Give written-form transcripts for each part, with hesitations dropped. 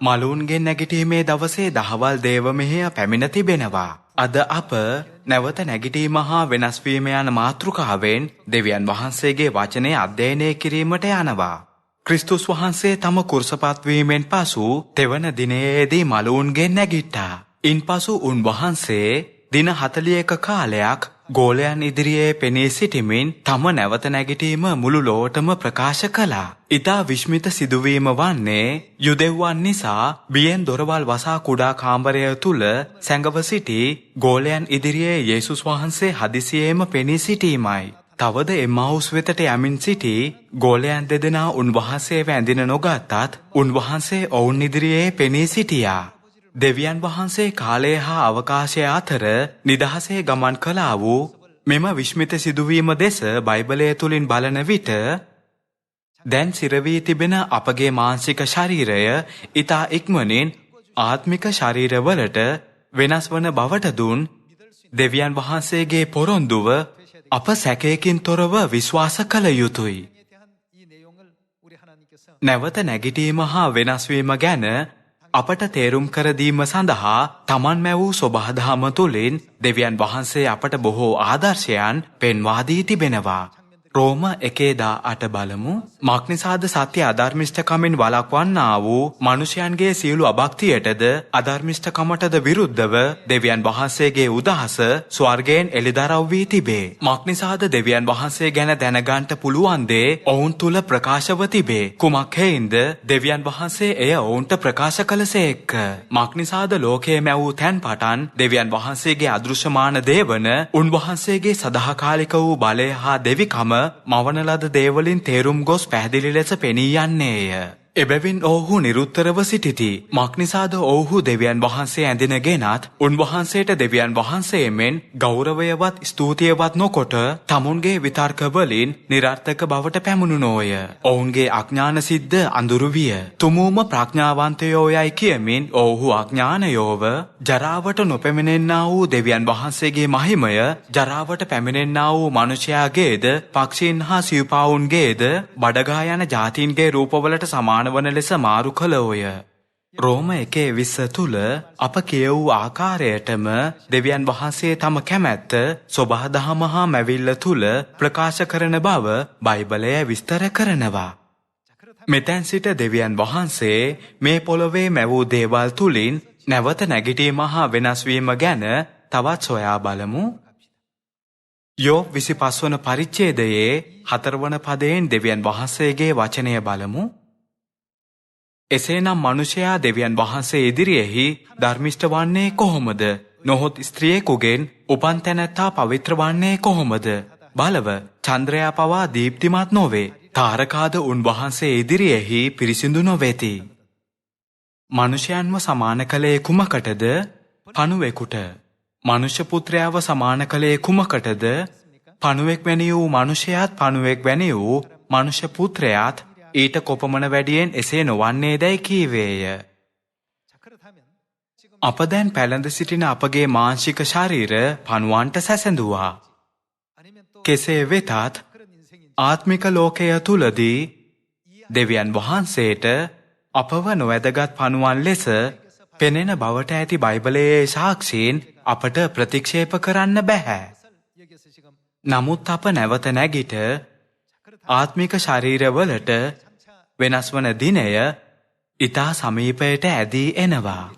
මලුන්ගෙන් නැගිටීමේ දවසේ දහවල් දේව මෙහෙය පැමිණ තිබෙනවා. අද අප නැවත නැගිටීම හා වෙනස් වීම යන මාතෘකාවෙන් දෙවියන් වහන්සේගේ වචනය අධ්‍යයනය කිරීමට යනවා. ක්‍රිස්තුස් වහන්සේ තම කුරුසපත් වීමෙන් පසු තෙවන දිනයේදී මලුන්ගෙන් නැගිට්ටා. ඉන්පසු උන්වහන්සේ දින 41 කාලයක් ගෝලයන් ඉදිරියේ පෙනී සිටිමින් තම නැවත නැගිටීම මුළු ලොවටම ප්‍රකාශ කළා. ඉතා විස්මිත සිදුවීම වන්නේ යුදෙව්වන් නිසා බියෙන් දොරවල් වසා කුඩා කාමරය තුල සැඟව සිටි ගෝලයන් ඉදිරියේ යේසුස් වහන්සේ හදිසියේම පෙනී සිටීමයි. තවද එම්මාවුස් වෙතට යමින් සිටි ගෝලයන් දෙදෙනා උන්වහන්සේ වැඳින නොගත්තත් උන්වහන්සේ ඔවුන් ඉදිරියේ පෙනී සිටියා. දෙවියන් වහන්සේ කාලය හා අවකාශය අතර නිදහසේ ගමන් කළා වූ මෙම විස්මිත සිදුවීම දෙස බයිබලය තුලින් බලන විට දැන් සිරවී තිබෙන අපගේ මානසික ශරීරය ඊතා ඉක්මනින් ආත්මික ශරීරවලට වෙනස් වන බවට දුන් දෙවියන් වහන්සේගේ පොරොන්දුව අප සැකයකින් තොරව විශ්වාස කළ යුතුය. නැවත නැගිටීම හා වෙනස් වීම ගැන අපට තේරුම් කර දීම සඳහා තමන් මැවූ සොබාදහම තුළින් දෙවියන් වහන්සේ අපට බොහෝ ආදර්ශයන් පෙන්වා දී තිබෙනවා. රෝම 1:8 බලමු. මක්නිසාද සත්‍ය අධර්මිෂ්ඨකමින් වළක්වන්නා වූ මනුෂ්‍යයන්ගේ සියලු අභක්තියටද අධර්මිෂ්ඨකමටද විරුද්ධව දෙවියන් වහන්සේගේ උදහස ස්වර්ගයෙන් එළිදරව් වී තිබේ. මක්නිසාද දෙවියන් වහන්සේ ගැන දැනගන්ට පුළුවන් දේ ඔවුන් තුල ප්‍රකාශව තිබේ. කුමක් හේයින්ද දෙවියන් වහන්සේ එය ඔවුන්ට ප්‍රකාශ කළසේක. මක්නිසාද ලෝකයේ මැවූ තැන් පටන් දෙවියන් වහන්සේගේ අදෘශ්‍යමාන දේවන උන්වහන්සේගේ සදාකාලික වූ බලය හා දෙවිකම මවන ලද දේවලින් තේරුම් ගොස් පැහැදිලි ලෙස පෙනී යන්නේය. එබැවින් ඔවුහු නිරුත්තරව සිටිති. මක්නිසාද ඔවුහු දෙවියන් වහන්සේ ඇඳිනගෙනත් උන්වහන්සේට දෙවියන් වහන්සේ මෙන් ගෞරවයවත් ස්තුතියවත් නොකොට තමුන්ගේ විතර්ක වලින් නිරර්ථක බවට පැමුණුනෝය. ඔවුන්ගේ අඥාන සිද්ද අඳුරු විය. තුමූම ප්‍රඥාවන්තයෝ යයි කියමින් ඔවුහු අඥානයෝව ජරාවට නොපැමිණෙන්නා වූ දෙවියන් වහන්සේගේ මහිමය ජරාවට පැමිණෙන්නා වූ මනුෂ්‍යයාගේද පක්ෂීන් හා සිව්පාවුන්ගේද බඩගා යන ජාතීන්ගේ රූපවලට සමාන වන ලෙස මාරු කළෝය. රෝම 1:20 තුල අප කියවූ ආකාරයටම දෙවියන් වහන්සේ තම කැමැත්ත සොබාදහම හා මැවිල්ල තුල ප්‍රකාශ කරන බව බයිබලය විස්තර කරනවා. මෙතැන් සිට දෙවියන් වහන්සේ මේ පොළොවේ මැවූ දේවල් තුලින් නැවත නැගිටීම හා වෙනස් වීම ගැන තවත් සොයා බලමු. යෝබ් 25 වන පරිච්ඡේදයේ 4 වන පදයෙන් දෙවියන් වහන්සේගේ වචනය බලමු. එසේනම් මනුෂ්‍යයා දෙවියන් වහන්සේ ඉදිරියෙහි ධර්මිෂ්ඨ වන්නේ කොහොමද? නොහොත් ස්ත්‍රියෙකුගෙන් උපන් තැනැත්තා පවිත්‍ර වන්නේ කොහොමද? බලව චන්ද්‍රයා පවා දීප්තිමත් නොවේ. තාරකාද උන්වහන්සේ ඉදිරියෙහි පිරිසිදු නොවේති. මනුෂ්‍යයන්ව සමාන කළේ කුමකටද? පණුවෙකුට. මනුෂ්‍ය පුත්‍රයාව සමාන කළේ කුමකටද? පණුවෙක් වැනි වූ මනුෂ්‍යයාත් පණුවෙක් වැනි වූ මනුෂ්‍ය පුත්‍රයාත් ඊට කොපමණ වැඩියෙන් එසේ නොවන්නේ දැයි කීවේය. අප දැන් පැළඳ සිටින අපගේ මාංශික ශරීර පණුවන්ට සැසඳුවා. කෙසේ වෙතත් ආත්මික ලෝකය තුලදී දෙවියන් වහන්සේට අපව නොවැදගත් පණුවන් ලෙස පෙනෙන බවට ඇති බයිබලයේ සාක්ෂීන් අපට ප්‍රතික්ෂේප කරන්න බැහැ. නමුත් අප නැවත නැගිට ආත්මික ශරීරවලට වෙනස් වන දිනය ඊතා සමීපයට ඇදී එනවා.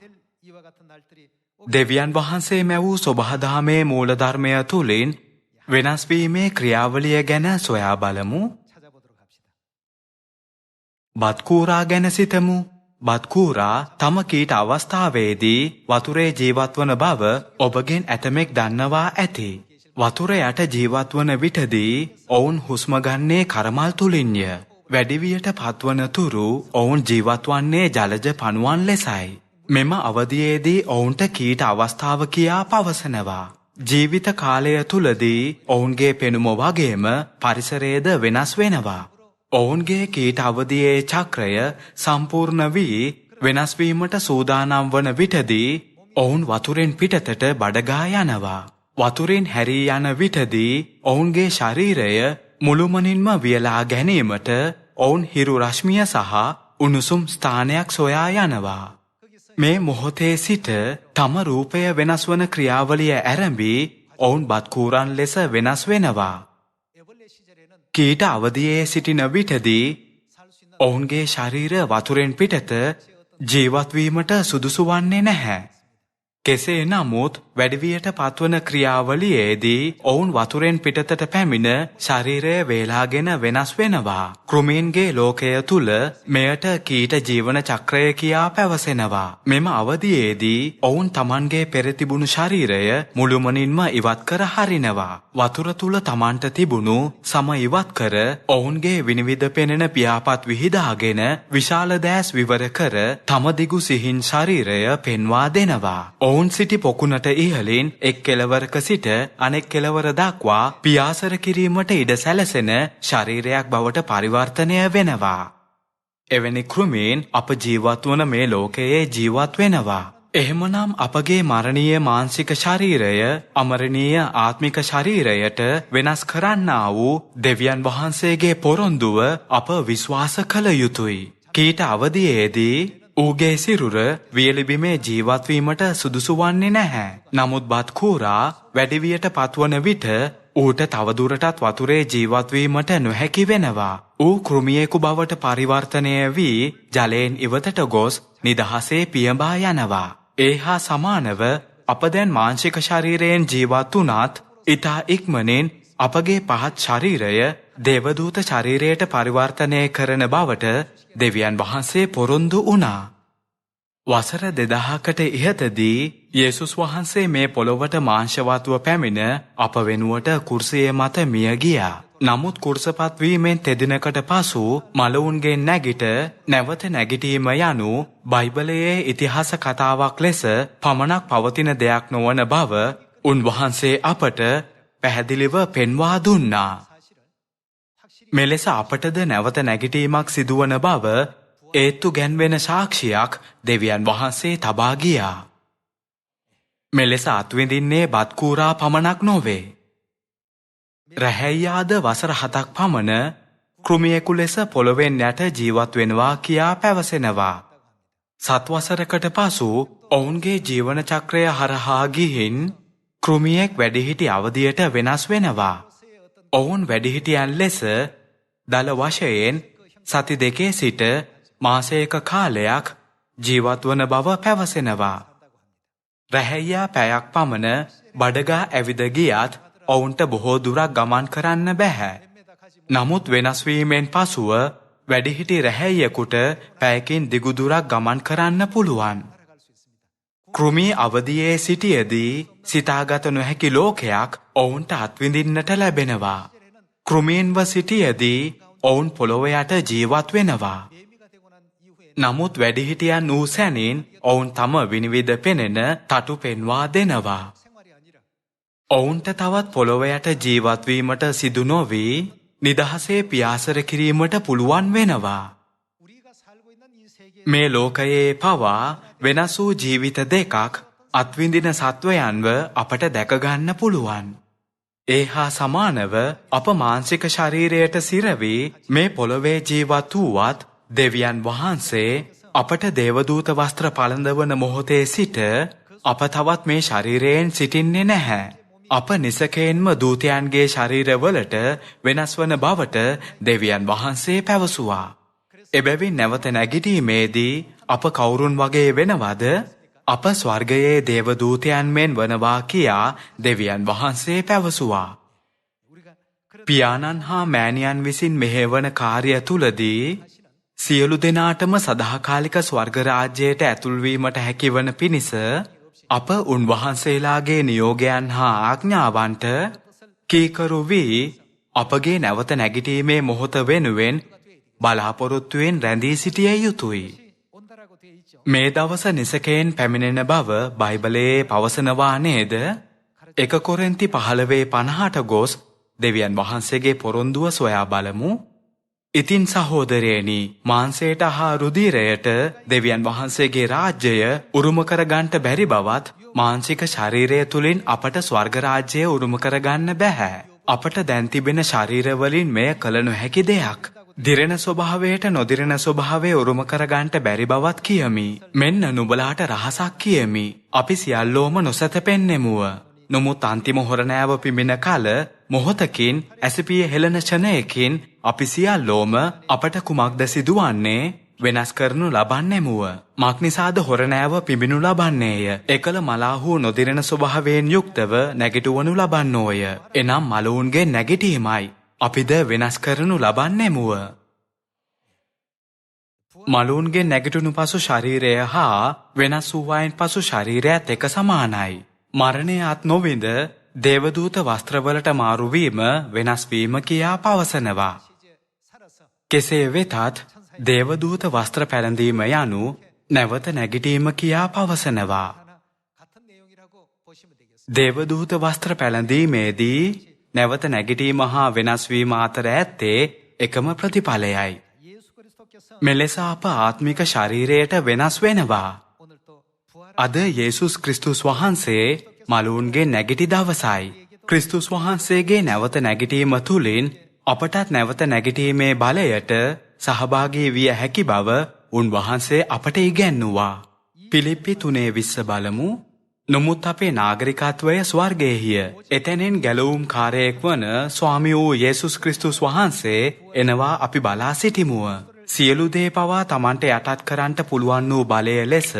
දෙවියන් වහන්සේ මැවූ සොබාදහමේ මූලධර්මය තුලින් වෙනස් වීමේ ක්‍රියාවලිය ගැන සොයා බලමු. බත්කූරා ගැන සිතමු. බත්කූරා තම කීට අවස්ථාවේදී වතුරේ ජීවත් වන බව ඔබගෙන් ඇතමෙක් දන්නවා ඇති. වතුර යට ජීවත් වන විටදී ඔවුන් හුස්ම ගන්නේ කරමල් තුලින්ය. වැඩිවියට පත්වන තුරු ඔවුන් ජීවත් වන්නේ ජලජ පණුවන් ලෙසයි. මෙම අවධියේදී ඔවුන්ට කීට අවස්ථාව කියා පවසනවා. ජීවිත කාලය තුලදී ඔවුන්ගේ පෙනුම වගේම පරිසරයේද වෙනස් වෙනවා. ඔවුන්ගේ කීට අවධියේ චක්‍රය සම්පූර්ණ වී වෙනස් වීමට සූදානම් වන විටදී ඔවුන් වතුරෙන් පිටතට බඩගා යනවා. වතුරෙන් හැරී යන විටදී ඔවුන්ගේ ශරීරය මුළුමනින්ම වියලා ගැනීමට ඔවුන් හිරු රශ්මිය සහ උණුසුම් ස්ථානයක් සොයා යනවා. මේ මොහොතේ සිට තම රූපය වෙනස් වන ක්‍රියාවලිය ඇරඹී ඔවුන් බත්කූරන් ලෙස වෙනස් වෙනවා. කීට අවදියේ සිටින විටදී ඔවුන්ගේ ශරීර වතුරෙන් පිටත ජීවත්වීමට සුදුසු වන්නේ නැහැ. කෙසේ නමුත් වැඩිවියට පත්වන ක්‍රියාවලියේදී ඔවුන් වතුරෙන් පිටතට පැමිණ ශරීරය වේලාගෙන වෙනස් වෙනවා. කෘමීන්ගේ ලෝකය තුල මෙයට කීට ජීවන චක්‍රය කියා පැවසෙනවා. මෙම අවධියේදී ඔවුන් තමන්ගේ පෙර තිබුණු ශරීරය මුළුමනින්ම ඉවත් කර හරිනවා. වතුර තුල තමන්ට තිබුණු සම ඉවත් කර ඔවුන්ගේ විනිවිද පෙනෙන පියාපත් විහිදාගෙන විශාල දෑස් විවර කර තම දිගු සිහින් ශරීරය පෙන්වා දෙනවා. ඔවුන් සිටි පොකුණට ඉහළින් එක් කෙළවරක සිට අනෙක් කෙළවර දක්වා පියාසර කිරීමට ඉඩ සැලසෙන ශරීරයක් බවට පරිවර්තනය වෙනවා. එවැනි කෘමීන් අප ජීවත් වන මේ ලෝකයේ ජීවත් වෙනවා. එහෙමනම් අපගේ මරණීය මානසික ශරීරය අමරණීය ආත්මික ශරීරයට වෙනස් කරන්නා වූ දෙවියන් වහන්සේගේ පොරොන්දුව අප විශ්වාස කළ යුතුයි. කීට අවදියේදී ඌගේ සිරුර වියලිබිමේ ජීවත්වීමට සුදුසු වන්නේ නැහැ. නමුත් බත්කූරා වැඩිවියට පත්වන විට ඌට තවදුරටත් වතුරේ ජීවත්වීමට නොහැකි වෙනවා. ඌ කෘමියෙකු බවට පරිවර්තනය වී ජලයෙන් ඉවතට ගොස් නිදහසේ පියඹා යනවා. ඒ හා සමානව අප දැන් මාංශික ශරීරයෙන් ජීවත් වුණත් ඊට ඉක්මනින් අපගේ පහත් ශරීරය දේවදූත ශරීරයට පරිවර්තනය කරන බවට දෙවියන් වහන්සේ පොරොන්දු වුණා. වසර 2000කට ඉහතදී යේසුස් වහන්සේ මේ පොළොවට මාංශවත්ව පැමිණ අප වෙනුවට කුර්සිය මත මිය ගියා. නමුත් කුර්සපත් වීමෙන් තෙදිනකට පසු මලවුන්ගෙන් නැගිට නැවත නැගිටීම යනු බයිබලයේ ඉතිහාස කතාවක් ලෙස පමණක් පවතින දෙයක් නොවන බව උන්වහන්සේ අපට පැහැදිලිව පෙන්වා දුන්නා. මෙලෙස අපටද නැවත නැගිටීමක් සිදුවන බව ඒත්තු ගැන්වෙන සාක්ෂියක් දෙවියන් වහන්සේ තබා ගියා. මෙලෙස අත්විඳින්නේ බත්කූරා පමණක් නොවේ. රැහැයියාද වසර 7ක් පමණ කෘමියෙකු ලෙස පොළොවෙන් යට ජීවත් වෙනවා කියා පැවසෙනවා. 7 වසරකට පසු ඔවුන්ගේ ජීවන චක්‍රය හරහා ගිහින් කෘමියෙක් වැඩිහිටි අවධියට වෙනස් වෙනවා. ඔවුන් වැඩිහිටියන් ලෙස දල වශයෙන් සති 2 සිට මාසයක කාලයක් ජීවත් වන බව පැවසෙනවා. රැහැයියා පැයක් පමණ බඩගා ඇවිද ගියත් ඔවුන්ට බොහෝ දුරක් ගමන් කරන්න බැහැ. නමුත් වෙනස් වීමෙන් පසුව වැඩිහිටි රැහැයියෙකුට පැයකින් දිගු දුරක් ගමන් කරන්න පුළුවන්. කෘමී අවධියේ සිටියේදී සිතාගත නොහැකි ලෝකයක් ඔවුන්ට අත්විඳින්නට ලැබෙනවා. කෘමීන්ව සිටියේදී ඔවුන් පොළොව යට ජීවත් වෙනවා. නමුත් වැඩිහිටියන් වූ සැනින් ඔවුන් තම විනිවිද පෙනෙන තටු පෙන්වා දෙනවා. ඔවුන්ට තවත් පොළොව යට ජීවත් වීමට සිදු නොවී නිදහසේ පියාසර කිරීමට පුළුවන් වෙනවා. මේ ලෝකයේ පවා වෙනස් වූ ජීවිත දෙකක් අත්විඳින සත්වයන්ව අපට දැක ගන්න පුළුවන්. ඒ හා සමානව අප මානසික ශරීරයට සිරවී මේ පොළොවේ ජීවත් වූවත් දෙවියන් වහන්සේ අපට දේවදූත වස්ත්‍ර පළඳවන මොහොතේ සිට අප තවත් මේ ශරීරයෙන් සිටින්නේ නැහැ. අප නිසකයෙන්ම දූතයන්ගේ ශරීරවලට වෙනස් වන බවට දෙවියන් වහන්සේ පැවසුවා. එබැවින් නැවත නැගිටීමේදී අප කවුරුන් වගේ වෙනවද? අප ස්වර්ගයේ දේවදූතයන් මෙන් වනවා කියා දෙවියන් වහන්සේ පැවසුවා. පියාණන් හා මෑණියන් විසින් මෙහෙවන කාර්ය තුලදී සියලු දෙනාටම සදාකාලික ස්වර්ග රාජ්‍යයට ඇතුල් වීමට හැකිවන පිණිස අප උන්වහන්සේලාගේ නියෝගයන් හා ආඥාවන්ට කීකරු වී අපගේ නැවත නැගිටීමේ මොහොත වෙනුවෙන් බලාපොරොත්තුවෙන් රැඳී සිටිය යුතුයි. මේ දවස නිසකයෙන් පැමිණෙන බව බයිබලයේ පවසනවා නේද? 1 කොරින්ති 15:50ට ගොස් දෙවියන් වහන්සේගේ පොරොන්දුව සොයා බලමු. ඉතින් සහෝදරයනි, මාංශයට හා රුධිරයට දෙවියන් වහන්සේගේ රාජ්‍යය උරුම කර ගන්නට බැරි බවත් මානසික ශරීරය තුලින් අපට ස්වර්ග රාජ්‍යය උරුම කර ගන්න බැහැ. අපට දැන් තිබෙන ශරීර වලින් මෙය කළ නොහැකි දෙයක්. දිරෙන ස්වභාවයට නොදිරෙන ස්වභාවය උරුම කරගන්නට බැරි බවත් කියමි. මෙන්න නුඹලාට රහසක් කියමි. අපි සියල්ලෝම නොසැතපෙන්නෙමුව. නමුත් අන්තිම හොරණෑව පිඹින කල මොහොතකින් ඇසපිය හෙළන ක්ෂණයකින් අපි සියල්ලෝම අපට කුමක්ද සිදුවන්නේ වෙනස් කරනු ලබන්නෙමුව. මක්නිසාද හොරණෑව පිඹිනු ලබන්නේය. එකල මලාහු නොදිරෙන ස්වභාවයෙන් යුක්තව නැගිටුවනු ලබන්නෝය. එනම් මලවුන්ගේ නැගිටීමයි. අපිද වෙනස් කරනු ලබන්නෙමුව. මලවුන්ගේ නැගිටුණු පසු ශරීරය හා වෙනස් වූවායින් පසු ශරීරයත් එක සමානයි. මරණය අත් නොවිඳ දේවදූත වස්ත්‍රවලට මාරුවීම වෙනස්වීම කියා පවසනවා. කෙසේ වෙතත් දේවදූත වස්ත්‍ර පැළඳීම යනු නැවත නැගිටීම කියා පවසනවා. දේවදූත වස්ත්‍ර පැළඳීමේදී නැවත නැගිටීම හා වෙනස්වීම අතර ඇත්තේ එකම ප්‍රතිඵලයයි. මෙලෙස අප ආත්මික ශරීරයට වෙනස් වෙනවා. අද යේසුස් ක්‍රිස්තුස් වහන්සේ මලවුන්ගේ නැගිටි දවසයි. ක්‍රිස්තුස් වහන්සේගේ නැවත නැගිටීම තුළින් අපටත් නැවත නැගිටීමේ බලයට සහභාගී විය හැකි බව උන්වහන්සේ අපට ඉගැන්නුවා. පිලිප්පි 3:20 බලමු. නමුත් අපේ නාගරිකත්වය ස්වර්ගයේය. එතැනින් ගැලවුම් කාරයෙක් වන ස්වාමී වූ යේසුස් ක්‍රිස්තුස් වහන්සේ එනවා අපි බලා සිටිමුව. සියලු දේ පවා තමන්ට යටත් කරන්නට පුළුවන් වූ බලය ලෙස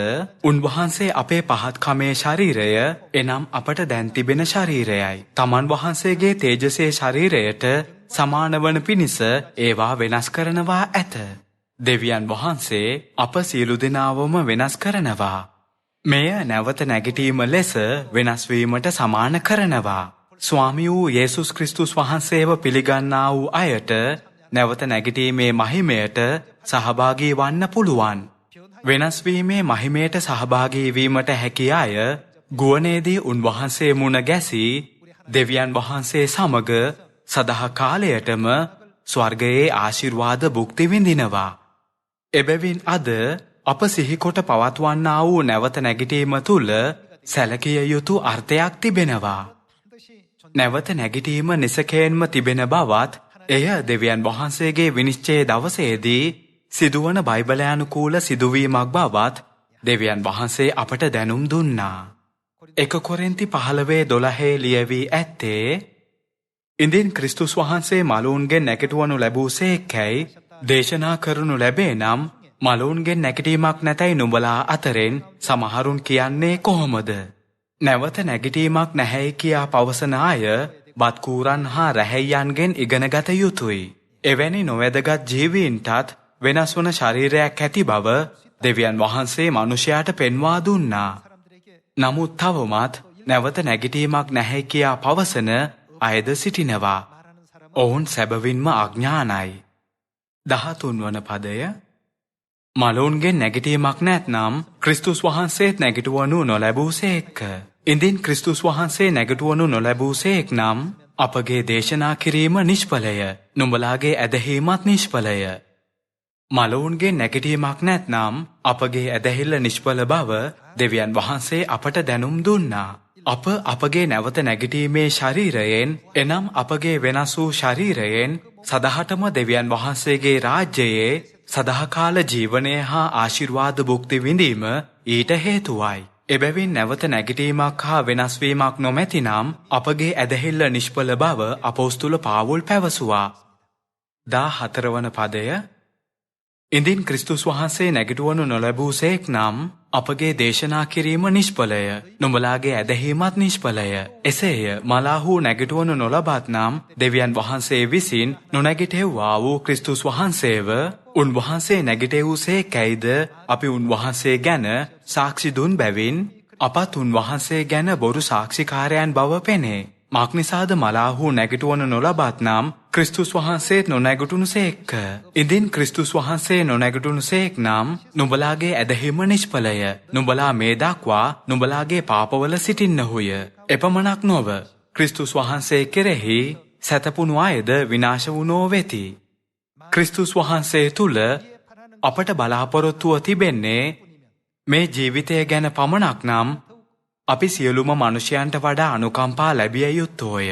උන්වහන්සේ අපේ පහත්කමේ ශරීරය එනම් අපට දැන් තිබෙන ශරීරයයි. තමන් වහන්සේගේ තේජසේ ශරීරයට සමාන වන පිණිස ඒවා වෙනස් කරනවා ඇත. දෙවියන් වහන්සේ අප සියලු දෙනාවම වෙනස් කරනවා. මෙය නැවත නැගිටීම ලෙස වෙනස්වීමට සමාන කරනවා. ස්වාමී වූ යේසුස් ක්‍රිස්තුස් වහන්සේව පිළිගන්නා වූ අයට නැවත නැගිටීමේ මහිමයට සහභාගී වන්න පුළුවන්. වෙනස්වීමේ මහිමයට සහභාගී වීමට හැකි අය ගුවනේදී උන්වහන්සේ මුණ ගැසී දෙවියන් වහන්සේ සමග සදා කාලයටම ස්වර්ගයේ ආශිර්වාද භුක්ති විඳිනවා. එබැවින් අද අප සිහිකොට පවත්වන්නා වූ නැවත නැගිටීම තුළ සැලකිය යුතු අර්ථයක් තිබෙනවා. නැවත නැගිටීම නිසකයෙන්ම තිබෙන බවත් එය දෙවියන් වහන්සේගේ විනිශ්චය දවසේදී සිදුවන බයිබලයානුකූල සිදුවීමක් බවත් දෙවියන් වහන්සේ අපට දැනුම් දුන්නා. 1 කොරින්ති 15:12 ලියවී ඇත්තේ ඉඳින් ක්‍රිස්තුස් වහන්සේ මලවුන්ගෙන් නැගිටවනු ලැබූසේකැයි දේශනා කරනු ලැබේ නම් මලවුන්ගෙන් නැගිටීමක් නැතැයි නුඹලා අතරින් සමහරුන් කියන්නේ කොහොමද? නැවත නැගිටීමක් නැහැයි කියා පවසන අය බත්කූරන් හා රැහැයියන්ගෙන් ඉගෙනගත යුතුයි. එවැනි නොවැදගත් ජීවීන්ටත් වෙනස් වන ශරීරයක් ඇති බව දෙවියන් වහන්සේ මනුෂ්‍යයාට පෙන්වා දුන්නා. නමුත් තවමත් නැවත නැගිටීමක් නැහැ කියා පවසන අයද සිටිනවා. ඔවුන් සැබවින්ම අඥානයි. 13 වන පදය. මලවුන්ගෙන් නැගිටීමක් නැත්නම් ක්‍රිස්තුස් වහන්සේත් නැගිටවනු නොලැබූසේක. ඉඳින් ක්‍රිස්තුස් වහන්සේ නැගිටවනු නොලැබූසේක් නම් අපගේ දේශනා කිරීම නිෂ්ඵලය. නුඹලාගේ ඇදහිීමත් නිෂ්ඵලය. මලවුන්ගෙන් නැගිටීමක් නැත්නම් අපගේ ඇදහිල්ල නිෂ්ඵල බව දෙවියන් වහන්සේ අපට දැනුම් දුන්නා. අප අපගේ නැවත නැගිටීමේ ශරීරයෙන් එනම් අපගේ වෙනස් වූ ශරීරයෙන් සදහටම දෙවියන් වහන්සේගේ රාජ්‍යයේ සදාකාල ජීවනය හා ආශිර්වාද භුක්ති විඳීම ඊට හේතුවයි. එබැවින් නැවත නැගිටීමක් හා වෙනස්වීමක් නොමැතිනම් අපගේ ඇදහිල්ල නිෂ්ඵල බව අපොස්තුල පාවුල් පැවසුවා. 14 වන පදය. ඉඳින් ක්‍රිස්තුස් වහන්සේ නැගිටවනු නොලැබූසේක් නම් අපගේ දේශනා කිරීම නිෂ්ඵලය. නුඹලාගේ ඇදහිීමත් නිෂ්ඵලය. එසේය මලාහු නැගිටවනු නොලබත් නම් දෙවියන් වහන්සේ විසින් නොනැගිටෙව්වා වූ ක්‍රිස්තුස් වහන්සේව උන්වහන්සේ නැගිටෙව්සේකැයිද අපි උන්වහන්සේ ගැන සාක්ෂි දුන් බැවින් අපත් උන්වහන්සේ ගැන බොරු සාක්ෂිකාරයන් බව පෙනේ. මක්නිසාද මලාහු නැගිටවනු නොලබත් නම් ක්‍රිස්තුස් වහන්සේත් නොනැගිටුණුසේක. ඉදින් ක්‍රිස්තුස් වහන්සේ නොනැගිටුණුසේක් නම් නුඹලාගේ ඇදහිම නිෂ්ඵලය. නුඹලා මේ දක්වා නුඹලාගේ පාපවල සිටින්නහුය. එපමණක් නොව ක්‍රිස්තුස් වහන්සේ කෙරෙහි සැතපුණු අයද විනාශ වුණෝ වෙති. ක්‍රිස්තුස් වහන්සේ තුල අපට බලාපොරොත්තුව තිබෙන්නේ මේ ජීවිතය ගැන පමණක් නම් අපි සියලුම මනුෂ්‍යයන්ට වඩා අනුකම්පා ලැබිය යුත්තෝය.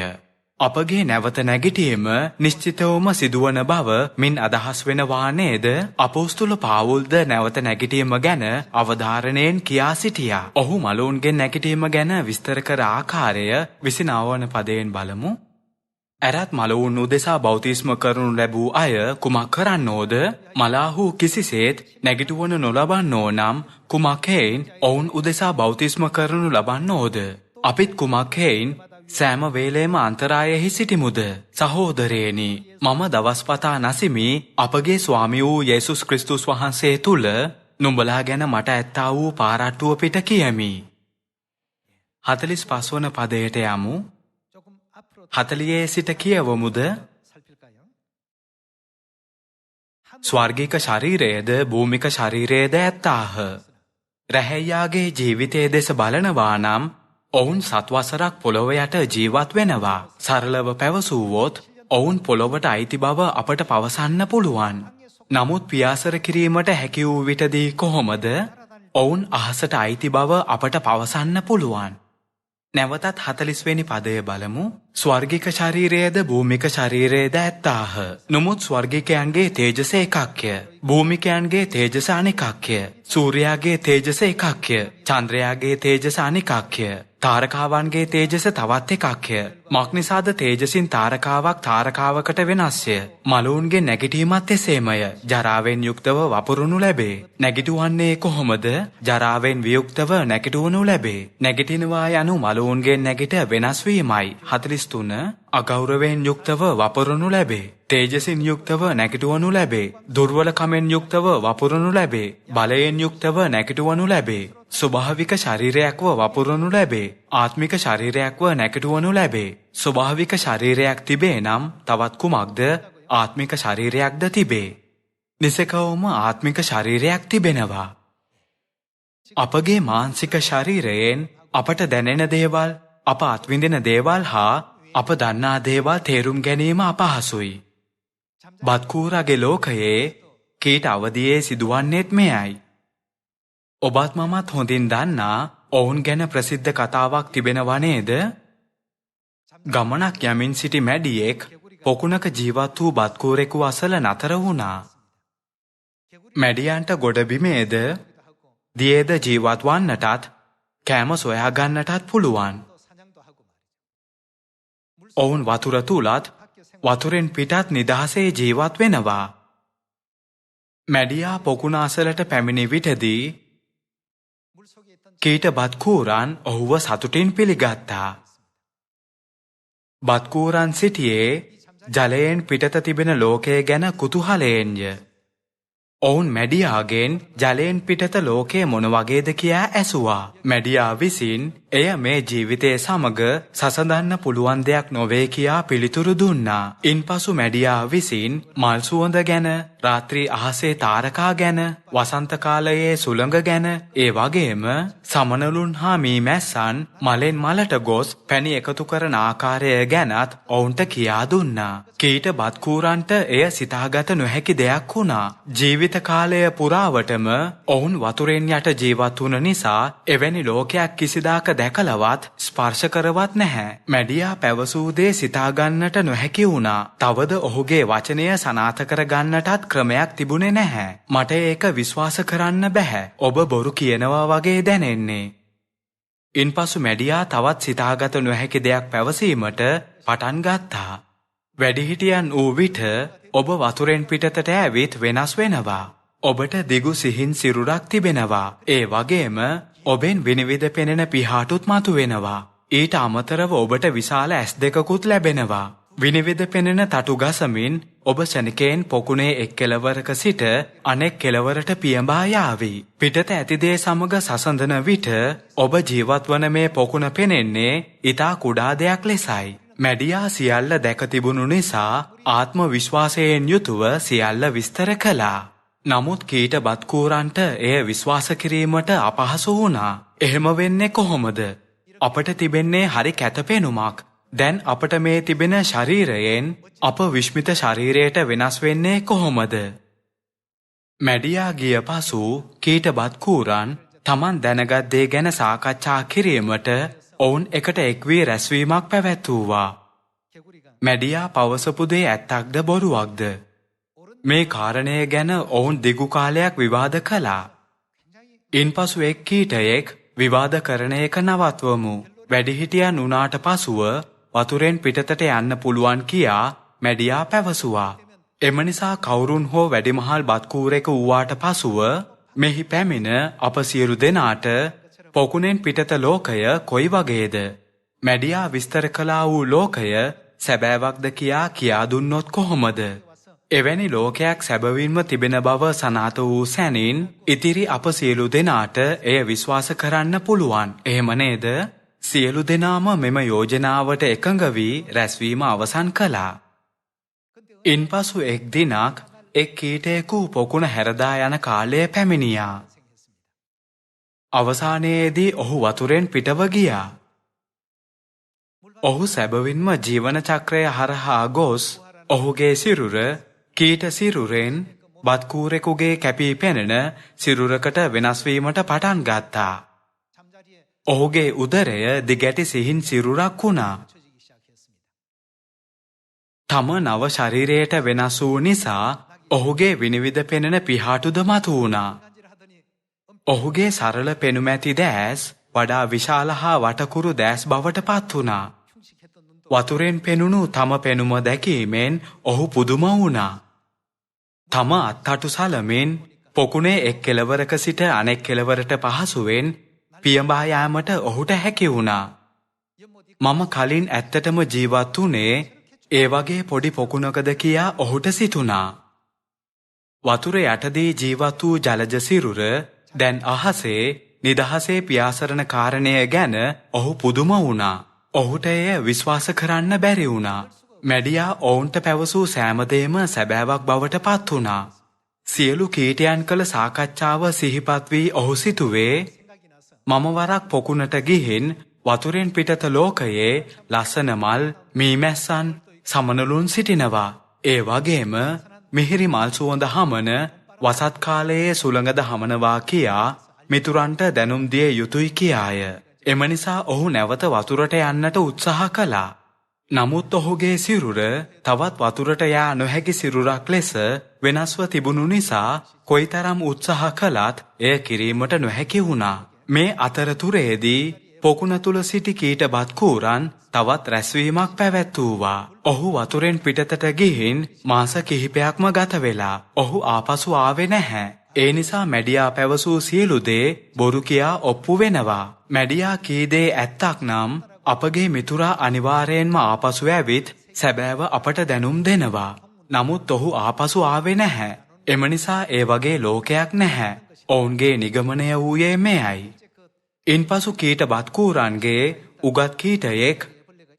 අපගේ නැවත නැගිටීම නිශ්චිතවම සිදුවන බව මින් අදහස් වෙනවා නේද? අපොස්තුල පාවුල්ද නැවත නැගිටීම ගැන අවධාරණයෙන් කියා සිටියා. ඔහු මලවුන්ගෙන් නැගිටීම ගැන විස්තර කර ආකාරය 29 වන පදයෙන් බලමු. ඇරත් මලවුන් උදෙසා බෞතිස්ම කරනු ලැබූ අය කුමක් කරන්නෝද? මලාහු කිසිසේත් නැගිටුවනු නොලබන්නෝ නම් කුමක් හේයින් ඔවුන් උදෙසා බෞතිස්ම කරනු ලබන්නෝද? අපිත් කුමක් හේයින් සෑම වේලේම අන්තරායෙහි සිටිමුද? සහෝදරයනි, මම දවස්පතා නසිමි අපගේ ස්වාමි වූ යේසුස් ක්‍රිස්තුස් වහන්සේ තුල නුඹලා ගැන මට ඇත්තා වූ පාරට්ටුව පිට කියමි. 45 වන පදයට යමු. 40 සිට කියවමුද? ස්වර්ගික ශරීරයේද භූමික ශරීරයේද ඇත්තාහ. රැහැයියාගේ ජීවිතයේ දෙස බලනවා නම් ඔවුන් 7 වසරක් පොළොව යට ජීවත් වෙනවා. සරලව පැවසුවොත් ඔවුන් පොළොවට අයිති බව අපට පවසන්න පුළුවන්. නමුත් පියාසර කිරීමට හැකි වූ විටදී කොහොමද ඔවුන් අහසට අයිති බව අපට පවසන්න පුළුවන්? නැවතත් 40 වෙනි පදය බලමු. ස්වර්ගික ශරීරයේද භූමික ශරීරයේද ඇත්තාහ. නමුත් ස්වර්ගිකයන්ගේ තේජස එකක්ය, භූමිකයන්ගේ තේජස අනෙකක්ය. සූර්යාගේ තේජස එකක්ය, චන්ද්‍රයාගේ තේජස අනෙකක්ය. තාරකාවන්ගේ තේජස තවත් එකක්ය. මක්නිසාද තේජසින් තාරකාවක් තාරකාවකට වෙනස්ය. මලවුන්ගේ නැගිටීමත් එසේමය. ජරාවෙන් යුක්තව වපුරනු ලැබේ. නැගිටුවන්නේ කොහොමද? ජරාවෙන් වියුක්තව නැගිටවනු ලැබේ. නැගිටිනවා යනු මලවුන්ගේ නැගිට වෙනස් වීමයි. 43 අගෞරවයෙන් යුක්තව වපුරනු ලැබේ. තේජසින් යුක්තව නැගිටවනු ලැබේ. දුර්වලකමෙන් යුක්තව වපුරනු ලැබේ. බලයෙන් යුක්තව නැගිටවනු ලැබේ. ස්වභාවික ශරීරයක්ව වපුරනු ලැබේ. ආත්මික ශරීරයක්ව නැගිටවනු ලැබේ. ස්වභාවික ශරීරයක් තිබේ නම් තවත් කුමක්ද? ආත්මික ශරීරයක්ද තිබේ. නිසකවම ආත්මික ශරීරයක් තිබෙනවා. අපගේ මානසික ශරීරයෙන් අපට දැනෙන දේවල්, අප අත්විඳින දේවල් හා අප දන්නා දේවල් තේරුම් ගැනීම අපහසුයි. බත්කූරගේ ලෝකයේ කීට අවදියේ සිදුවන්නේත් මෙයයි. ඔබත් මමත් හොඳින් දන්නා ඔවුන් ගැන ප්‍රසිද්ධ කතාවක් තිබෙනවා නේද? ගමනක් යමින් සිටි මැඩියෙක් පොකුණක ජීවත් වූ බත්කූරෙකු අසල නතර වුණා. මැඩියන්ට ගොඩබිමේද දියේද ජීවත් වන්නටත් කෑම සොයා ගන්නටත් පුළුවන්. ඔවුන් වතුර තුලත් වතුරෙන් පිටත් නිදහසේ ජීවත් වෙනවා. මැඩියා පොකුණ අසලට පැමිණි විටදී කීට බත්කූරන් ඔහුව සතුටින් පිළිගත්තා. බත්කූරන් සිටියේ ජලයෙන් පිටත තිබෙන ලෝකය ගැන කුතුහලයෙන්ය. ඔවුන් මැඩියාගෙන් ජලයෙන් පිටත ලෝකය මොන වගේද කියා ඇසුවා. මැඩියා විසින් එය මේ ජීවිතයේ සමග සසඳන්න පුළුවන් දෙයක් නොවේ කියා පිළිතුරු දුන්නා. ඉන්පසු මැඩියා විසින් මල් සුවඳ ගැන, රාත්‍රී අහසේ තාරකා ගැන, වසන්ත කාලයේ සුළඟ ගැන, ඒ වගේම සමනලුන් හා මීමැස්සන් මලෙන් මලට ගොස් පැණි එකතු කරන ආකාරය ගැනත් ඔවුන්ට කියා දුන්නා. කීට බත්කූරන්ට එය සිතාගත නොහැකි දෙයක් වුණා. ජීවිත කාලය පුරාවටම ඔවුන් වතුරෙන් යට ජීවත් වුණ නිසා එවැනි ලෝකයක් කිසිදාක දැකලවත් ස්පර්ශ කරවත් නැහැ. මැඩියා පැවසූ දේ සිතාගන්නට නොහැකි වුණා. තවද ඔහුගේ වචනය සනාථ කරගන්නටත් ක්‍රමයක් තිබුණේ නැහැ. මට ඒක විශ්වාස කරන්න බැහැ. ඔබ බොරු කියනවා වගේ දැනෙන්නේ. ඉන්පසු මැඩියා තවත් සිතාගත නොහැකි දෙයක් පැවසීමට පටන් ගත්තා. වැඩිහිටියන් වූ විට ඔබ වතුරෙන් පිටතට ඇවිත් වෙනස් වෙනවා. ඔබට දිගු සිහින් සිරුරක් තිබෙනවා. ඒ වගේම ඔබෙන් විනිවිද පෙනෙන පිහාටුත් මතුවෙනවා. ඊට අමතරව ඔබට විශාල ඇස් දෙකකුත් ලැබෙනවා. විනිවිද පෙනෙන තටු ගසමින් ඔබ ශනිකයෙන් පොකුණේ එක් කෙළවරක සිට අනෙක් කෙළවරට පියඹා යාවි. පිටත ඇති දේ සමග සසඳන විට ඔබ ජීවත් වන මේ පොකුණ පෙනෙන්නේ ඊටා කුඩා දෙයක් ලෙසයි. මැඩියා සියල්ල දැක තිබුණු නිසා ආත්ම විශ්වාසයෙන් යුතුව සියල්ල විස්තර කළා. නමුත් කීට බත්කූරන්ට එය විශ්වාස කිරීමට අපහසු වුණා. එහෙම වෙන්නේ කොහොමද? අපට තිබෙන්නේ හරි කැතපෙනුමක්. දැන් අපට මේ තිබෙන ශරීරයෙන් අප විශ්මිත ශරීරයට වෙනස් වෙන්නේ කොහොමද? මැඩියා ගිය පසු කීට බත්කූරන් තමන් දැනගත් දේ ගැන සාකච්ඡා කිරීමට ඔවුන් එකට එක් වී රැස්වීමක් පැවැත්වුවා. මැඩියා පවසපු දේ ඇත්තක්ද බොරුවක්ද? මේ කාරණය ගැන ඔවුන් දිගු කාලයක් විවාද කළා. ඉන්පසු එක් කීටයෙක් විවාද කරන එක නවත්වමු. වැඩිහිටියන් උනාට පසුව වතුරෙන් පිටතට යන්න පුළුවන් කියා මැඩියා පැවසුවා. එම නිසා කවුරුන් හෝ වැඩිමහල් බත්කූරෙක වූවාට පසුව මෙහි පැමිණ අප සියලු දෙනාට පොකුණෙන් පිටත ලෝකය කොයි වගේද? මැඩියා විස්තර කළා වූ ලෝකය සැබෑවක්ද කියා දුන්නොත් කොහොමද? එවැනි ලෝකයක් සැබවින්ම තිබෙන බව සනාථ වූ සැනින් ඉතිරි අප සියලු දෙනාට එය විශ්වාස කරන්න පුළුවන්. එහෙම නේද? සියලු දෙනාම මෙම යෝජනාවට එකඟ වී රැස්වීම අවසන් කළා. ඉන්පසු එක් දිනක් එක් කීටයෙකු පොකුණ හැරදා යන කාලය පැමිණියා. අවසානයේදී ඔහු වතුරෙන් පිටව ගියා. ඔහු සැබවින්ම ජීවන චක්‍රය හරහා ගොස් ඔහුගේ සිරුර කීට සිරුරෙන් බත්කූරෙකුගේ කැපී පෙනෙන සිරුරකට වෙනස් වීමට පටන් ගත්තා. ඔහුගේ උදරය දිගැටි සිහින් සිරුරක් වුණා. තම නව ශරීරයට වෙනස් වූ නිසා ඔහුගේ විනිවිද පෙනෙන පිහාටුද මතු වුණා. ඔහුගේ සරල පෙනුමැති දෑස් වඩා විශාල හා වටකුරු දෑස් බවට පත් වුණා. වතුරෙන් පෙනුණු තම පෙනුම දැකීමෙන් ඔහු පුදුම වුණා. තම අත්අටු සලමින් පොකුණේ එක් කෙළවරක සිට අනෙක් කෙළවරට පහසුවෙන් පියඹා යාමට ඔහුට හැකි වුණා. මම කලින් ඇත්තටම ජීවත් වුණේ ඒ වගේ පොඩි පොකුණකද කියා ඔහුට සිතුණා. වතුර යටදී ජීවත් වූ ජලජ සිරුර දැන් අහසේ නිදහසේ පියාසරන කාරණය ගැන ඔහු පුදුම වුණා. ඔහුට එය විශ්වාස කරන්න බැරි වුණා. මැඩියා ඔවුන්ට පැවසූ සෑමදේම සැබෑවක් බවට පත් වුණා. සියලු කීටයන් කළ සාකච්ඡාව සිහිපත් වී ඔහු සිතුවේ මම වරක් පොකුණට ගිහින් වතුරෙන් පිටත ලෝකයේ ලස්සන මල්, මීමැස්සන්, සමනලුන් සිටිනවා. ඒ වගේම මිහිරි මල් සුවඳ හමන වසත් කාලයේ සුළඟද හමනවා කියා මිතුරන්ට දැනුම් දිය යුතුයි කියාය. එම නිසා ඔහු නැවත වතුරට යන්නට උත්සාහ කළා. නමුත් ඔහුගේ සිරුර තවත් වතුරට යා නොහැකි සිරුරක් ලෙස වෙනස්ව තිබුණු නිසා කොයිතරම් උත්සාහ කළත් එය කිරීමට නොහැකි වුණා. මේ අතරතුරේදී පොකුණ තුල සිටි කීට බත්කූරන් තවත් රැස්වීමක් පැවැත්වුවා. ඔහු වතුරෙන් පිටතට ගිහින් මාස කිහිපයක්ම ගත වෙලා ඔහු ආපසු ආවේ නැහැ. ඒ නිසා මැඩියා පැවසූ සියලු දේ බොරු කියා ඔප්පු වෙනවා. මැඩියා කී දේ ඇත්තක් නම් අපගේ මිතුරා අනිවාර්යයෙන්ම ආපසු ඇවිත් සැබෑව අපට දැනුම් දෙනවා. නමුත් ඔහු ආපසු ආවේ නැහැ. එම නිසා ඒ වගේ ලෝකයක් නැහැ. ඔවුන්ගේ නිගමනය වූයේ මෙයයි. ඉන්පසු කීට බත්කූරන්ගේ උගත් කීටයෙක්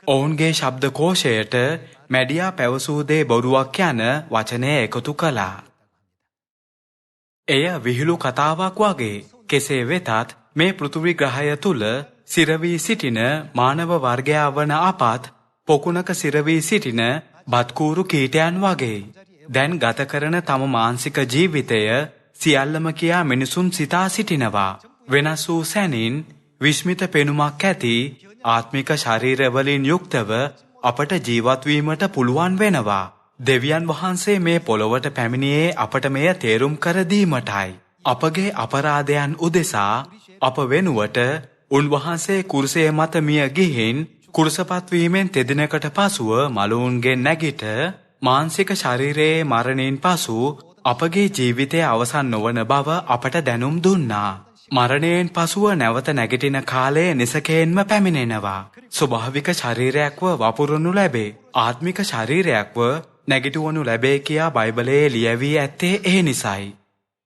ඔවුන්ගේ ශබ්ද කෝෂයට මැඩියා පැවසූ දේ බොරුවක් යන වචනය එකතු කළා. එය විහිළු කතාවක් වගේ. කෙසේ වෙතත් මේ පෘථිවි ග්‍රහය තුල සිරවී සිටින මානව වර්ගයා වන අපත් පොකුණක සිරවී සිටින බත්කූරු කීටයන් වගේ. දැන් ගත කරන තම මානසික ජීවිතය සියල්ලම කියා මිනිසුන් සිතා සිටිනවා. වෙනස් වූ සැනින් විස්මිත පෙනුමක් ඇති ආත්මික ශරීරවලින් යුක්තව අපට ජීවත් වීමට පුළුවන් වෙනවා. දෙවියන් වහන්සේ මේ පොළොවට පැමිණියේ අපට මෙය තේරුම් කර දීමටයි. අපගේ අපරාධයන් උදෙසා අප වෙනුවට උන්වහන්සේ කුරුසය මත මිය ගිහින් කුරුසපත් වීමෙන් තෙදිනකට පසුව මළුන්ගෙන් නැගිට මානසික ශරීරයේ මරණයෙන් පසු අපගේ ජීවිතය අවසන් නොවන බව අපට දැනුම් දුන්නා. මරණයෙන් පසුව නැවත නැගිටින කාලය නිසකයෙන්ම පැමිණෙනවා. ස්වභාවික ශරීරයක්ව වපුරනු ලැබේ. ආත්මික ශරීරයක්ව නැගිටවනු ලැබේ කියා බයිබලයේ ලියවී ඇත්තේ ඒ නිසයි.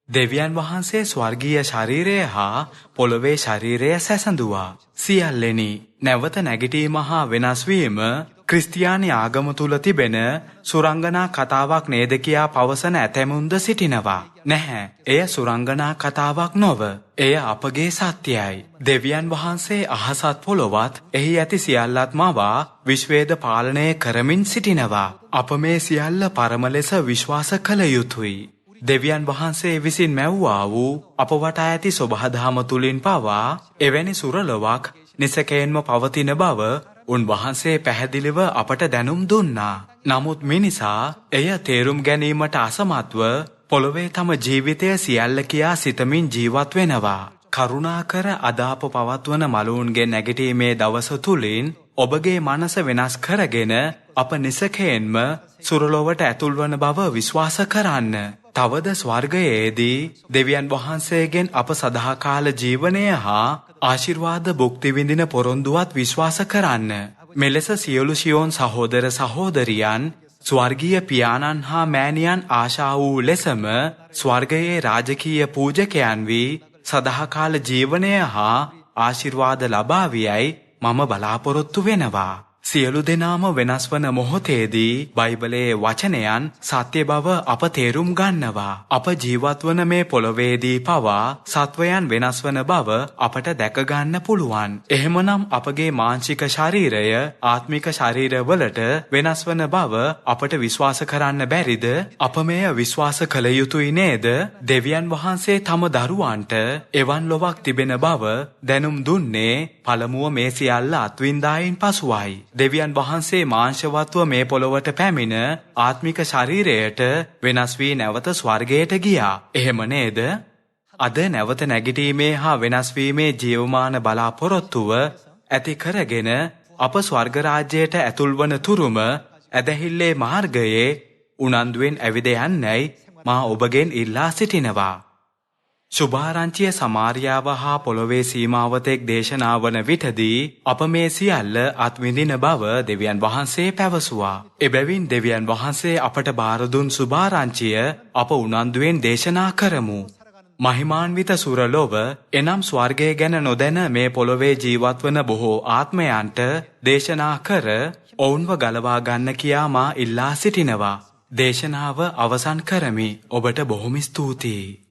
දෙවියන් වහන්සේ ස්වර්ගීය ශරීරය හා පොළොවේ ශරීරය සැසඳුවා. සියල්ලෙනි නැවත නැගිටීම හා වෙනස් වීම ක්‍රිස්තියානි ආගම තුල තිබෙන සුරංගනා කතාවක් නේද කියා පවසන ඇතැමුන්ද සිටිනවා. නැහැ. එය සුරංගනා කතාවක් නොව. එය අපගේ සත්‍යයයි. දෙවියන් වහන්සේ අහසත් පොළොවත් එහි ඇති සියල්ලත් මවා විශ්වේද පාලනය කරමින් සිටිනවා. අප මේ සියල්ල පරම ලෙස විශ්වාස කළ යුතුයි. දෙවියන් වහන්සේ විසින් මැව්වා වූ අප වටා ඇති සොබහදහම තුලින් පවා එවැනි සුරලොවක් නිසකයෙන්ම පවතින බව උන්වහන්සේ පැහැදිලිව අපට දැනුම් දුන්නා. නමුත් මිනිසා එය තේරුම් ගැනීමට අසමත්ව පොළොවේ තම ජීවිතය සියල්ල කියා සිතමින් ජීවත් වෙනවා. කරුණාකර අද අප පවත්වන මලවුන්ගේ නැගිටීමේ දවස තුලින් ඔබගේ මනස වෙනස් කරගෙන අප නිසකයෙන්ම සුරලොවට ඇතුල්වන බව විශ්වාස කරන්න. තවද ස්වර්ගයේදී දෙවියන් වහන්සේගෙන් අප සදාකාල ජීවනය හා ආශිර්වාද භුක්ති විඳින පොරොන්දුවත් විශ්වාස කරන්න. මෙලෙස සියලු සියොන් සහෝදර සහෝදරියන් ස්වර්ගීය පියාණන් හා මෑණියන් ආශා වූ ලෙසම ස්වර්ගයේ රාජකීය පූජකයන් වී සදාකාල ජීවනය හා ආශිර්වාද ලබාවියයි මම බලාපොරොත්තු වෙනවා. සියලු දෙනාම වෙනස් වන මොහොතේදී බයිබලයේ වචනයන් සත්‍ය බව අප තේරුම් ගන්නවා. අප ජීවත් වන මේ පොළොවේදී පවා සත්වයන් වෙනස් වන බව අපට දැක ගන්න පුළුවන්. එහෙමනම් අපගේ මානසික ශරීරය ආත්මික ශරීරවලට වෙනස් වන බව අපට විශ්වාස කරන්න බැරිද? අප මෙය විශ්වාස කළ යුතුයි නේද? දෙවියන් වහන්සේ තම දරුවන්ට එවන් ලොවක් තිබෙන බව දැනුම් දුන්නේ පළමුව මේ සියල්ල අත්විඳායින් පසුවයි. දෙවියන් වහන්සේ මාංශවත්ව මේ පොළොවට පැමිණ ආත්මික ශරීරයට වෙනස් වී නැවත ස්වර්ගයට ගියා. එහෙම නේද? අද නැවත නැගිටීමේ හා වෙනස් වීමේ ජීවමාන බලාපොරොත්තුව ඇති කරගෙන අප ස්වර්ග රාජ්‍යයට ඇතුල් වන තුරුම ඇදහිල්ලේ මාර්ගයේ උනන්දුවෙන් ඇවිද යන්නයි මා ඔබගෙන් ඉල්ලා සිටිනවා. සුභාරංචිය සමාරියාව හා පොළොවේ සීමාවතෙක් දේශනා වන විටදී අප මේ සියල්ල අත්විඳින බව දෙවියන් වහන්සේ පැවසුවා. එබැවින් දෙවියන් වහන්සේ අපට බාර දුන් සුභාරංචිය අප උනන්දුවෙන් දේශනා කරමු. මහිමාන්විත සුරලොව එනම් ස්වර්ගය ගැන නොදැන මේ පොළොවේ ජීවත් වන බොහෝ ආත්මයන්ට දේශනා කර ඔවුන්ව ගලවා ගන්න කියා මා ඉල්ලා සිටිනවා. දේශනාව අවසන් කරමි. ඔබට බොහොම ස්තුතියි.